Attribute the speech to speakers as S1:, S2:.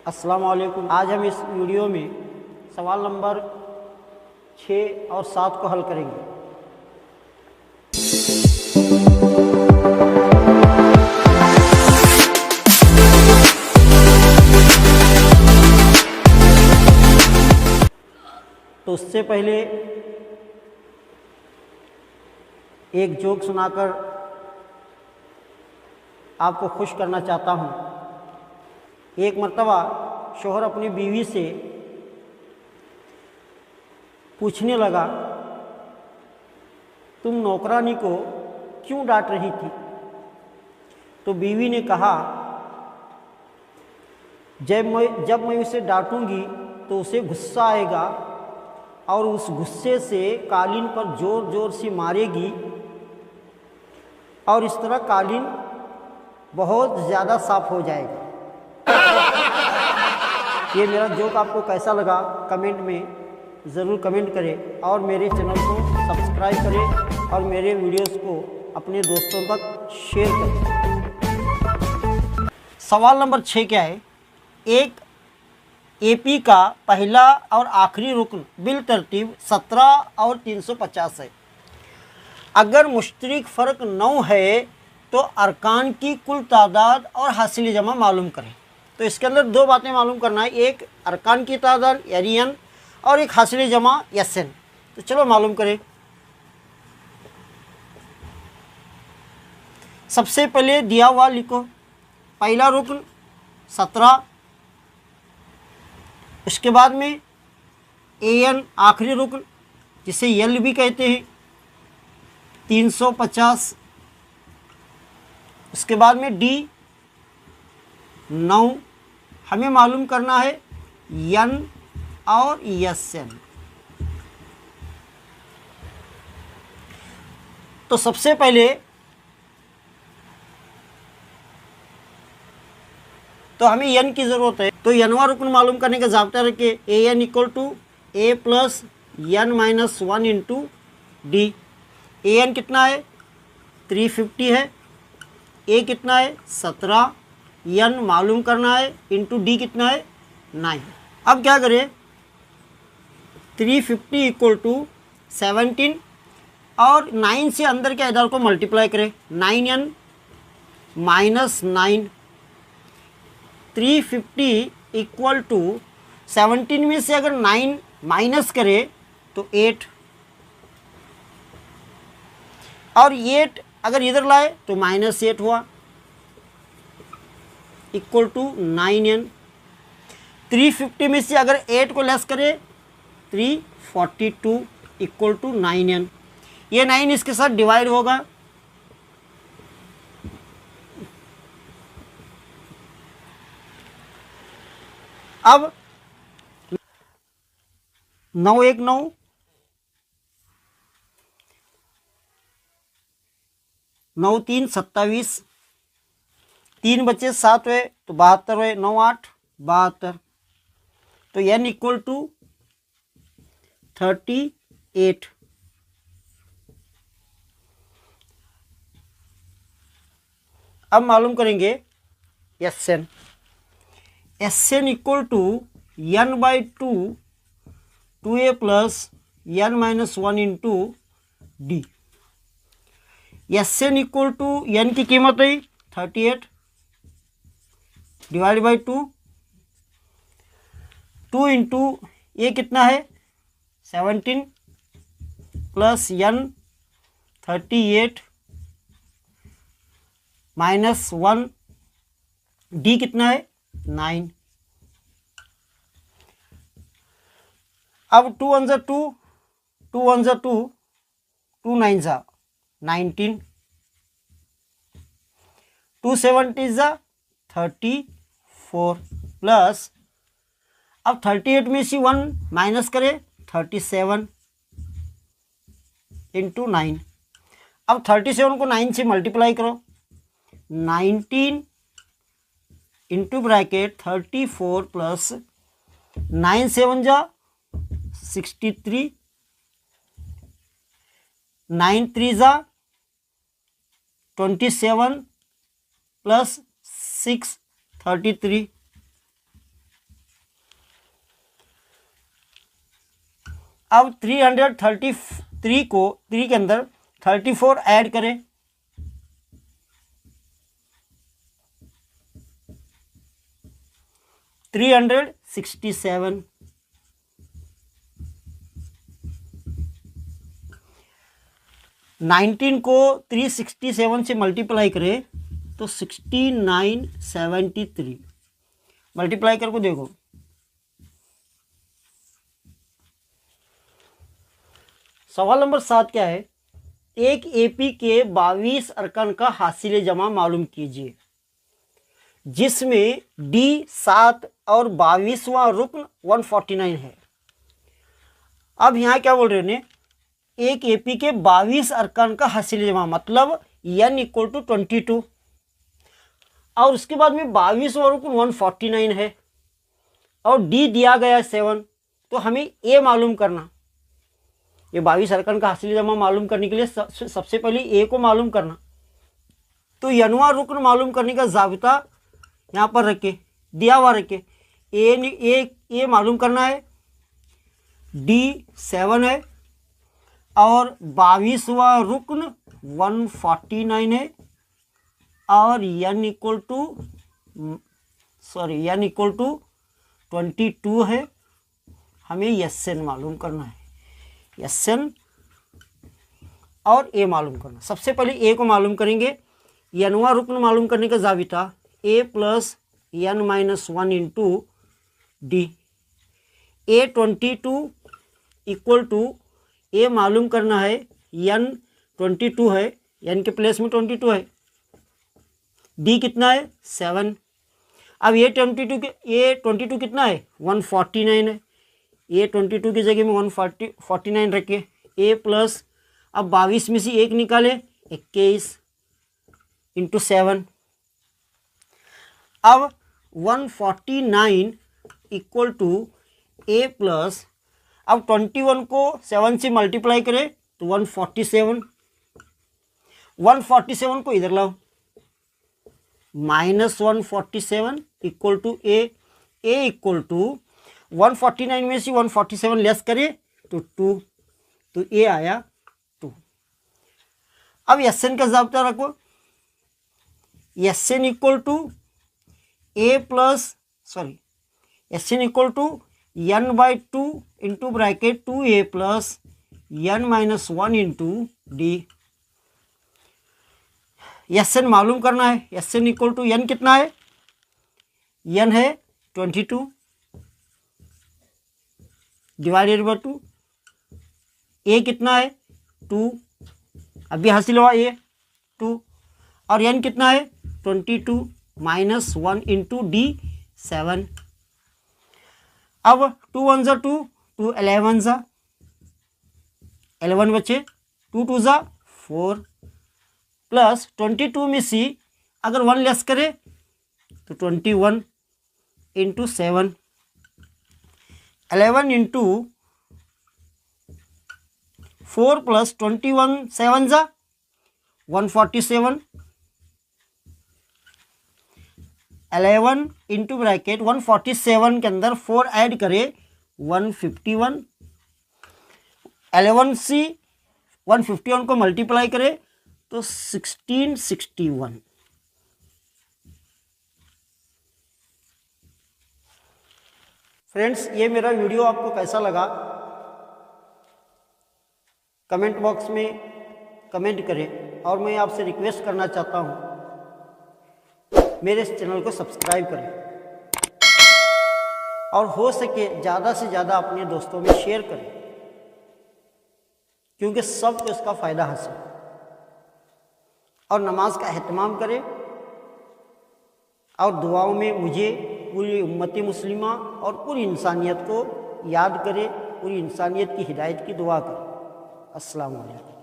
S1: अस्सलाम वालेकुम। आज हम इस वीडियो में सवाल नंबर 6 और 7 को हल करेंगे। तो उससे पहले एक जोक सुनाकर आपको खुश करना चाहता हूँ। एक मर्तबा शौहर अपनी बीवी से पूछने लगा, तुम नौकरानी को क्यों डांट रही थी? तो बीवी ने कहा, जब मैं उसे डांटूंगी तो उसे गुस्सा आएगा और उस गुस्से से कालीन पर जोर जोर से मारेगी और इस तरह कालीन बहुत ज़्यादा साफ हो जाएगा। ये मेरा जोक आपको कैसा लगा कमेंट में ज़रूर कमेंट करें और मेरे चैनल को सब्सक्राइब करें और मेरे वीडियोस को अपने दोस्तों तक शेयर करें। सवाल नंबर 6 क्या है? एक एपी का पहला और आखिरी रुकन बिल तरतीब 17 और 350 है। अगर मुश्तरक फ़र्क 9 है तो अरकान की कुल तादाद और हासिल जमा मालूम करें। तो इसके अंदर दो बातें मालूम करना है, एक अरकान की तादाद यानी एन और एक हासिल जमा एस एन। तो चलो मालूम करें। सबसे पहले दिया हुआ लिखो, पहला रुकन 17, उसके बाद में ए एन आखिरी रुकन जिसे यल भी कहते हैं 350, उसके बाद में डी 9। हमें मालूम करना है एन और एस एन। तो सबसे पहले तो हमें एन की ज़रूरत है, तो एनवा रुकन मालूम करने का ज़ाब्ता रखिए, A N equal to A plus N minus 1 into D. A N कितना है? 350 है। ए कितना है? 17। एन मालूम करना है इंटू डी कितना है? 9। अब क्या करें? 350 इक्वल टू 17 और 9 से अंदर के इधर को मल्टीप्लाई करें, 9n माइनस 9। 350 इक्वल टू 17 में से अगर 9 माइनस करें तो 8 और 8 अगर इधर लाए तो माइनस 8 हुआ इक्वल टू 9n। 350 में से अगर 8 को लेस करें 342 इक्वल टू 9n। ये 9 इसके साथ डिवाइड होगा, अब 9 1 9, 9 3 27, 3 बचे 7 हुए तो 72 हुए, 9 8 72। तो n इक्वल टू 38। अब मालूम करेंगे S N. S N equal to N by 2 2a plus N minus 1 into D. S N equal to N की कीमत है 38 डिवाइड बाई 2 इंटू ये कितना है 17 प्लस एन 38 माइनस 1, डी कितना है 9। अब 2 1 जा 2, 2 1 जा 2, 2 9 जा 19, 2 70 जा 34 प्लस, अब 38 में से 1 माइनस करें 37 इंटू 9। अब 37 को 9 से मल्टीप्लाई करो, 19 इंटू ब्रैकेट 34 प्लस 9 7 जा 63, 9 3 जा 27 प्लस 6 33। अब 333 को 3 के अंदर 34 ऐड करें, 367। 19 को 367 से मल्टीप्लाई करें तो 6973। मल्टीप्लाई करके देखो, सवाल नंबर 7 क्या है? एक एपी के 22 अरकान का हासिल जमा मालूम कीजिए, जिसमें डी 7 और 22वां रुकन 149 है। अब यहाँ क्या बोल रहे हैं? एक एपी के 22 अरकान का हासिल जमा मतलब n इक्वल टू 22, और उसके बाद में 22वां रुकन 149 है और डी दिया गया है 7। तो हमें ए मालूम करना, ये 22 अरकान का हासिल जमा मालूम करने के लिए सबसे पहले ए को मालूम करना। तो यनवा रुकन मालूम करने का जाबिता यहाँ पर रखे, दिया हुआ रखे। ए मालूम करना है, डी 7 है और 22वां रुकन 149 है और n इक्वल टू 22 है। हमें Sn मालूम करना है, Sn और ए मालूम करना। सबसे पहले ए को मालूम करेंगे। यनवा रुकन मालूम करने का जाबिता a plus n-1 into D. A22 equal to A मालूम करना है, n 22 है, n के प्लेस में 22 है, डी कितना है 7। अब A22 कितना है 149 है, A22 की जगह में 149 रखे। ए प्लस, अब 22 में से 1 निकाले 21 इंटू 7। अब 149 इक्वल टू ए प्लस, अब 21 को 7 से मल्टीप्लाई करें तो 147। 147 को इधर लाओ, -147 equal to A equal to 149 में से 147 लेस करें तो 2, तो ए आया 2। अब Sn का जाब्ता रखो, Sn equal to Sn equal to n/2 into bracket 2a plus n-1 into D. Sn मालूम करना है, Sn इक्वल टू n कितना है, n है 22 डिवाइडेड बाय 2, a कितना है 2, अभी हासिल हुआ a 2, और n कितना है 22 -1 इंटू डी 7। अब 2 1 ज़ा 2, 2 11 ज़ा 11 बचे, 2 2 ज़ा 4 प्लस 22 में से अगर 1 लेस करे तो 21 इंटू 7। 11 इंटू 4 प्लस 21 7 ज़ा 147। 11 इंटू ब्रैकेट 147 के अंदर 4 ऐड करे 151। 11 से 151 को मल्टीप्लाई करे तो 1661। फ्रेंड्स, ये मेरा वीडियो आपको कैसा लगा कमेंट बॉक्स में कमेंट करें, और मैं आपसे रिक्वेस्ट करना चाहता हूँ मेरे इस चैनल को सब्सक्राइब करें और हो सके ज़्यादा से ज़्यादा अपने दोस्तों में शेयर करें, क्योंकि सबको इसका फ़ायदा हासिल है। और नमाज का एहतमाम करें और दुआओं में मुझे, पूरी उम्मत मुस्लिमा और पूरी इंसानियत को याद करें, पूरी इंसानियत की हिदायत की दुआ करें। अस्सलाम वालेकुम।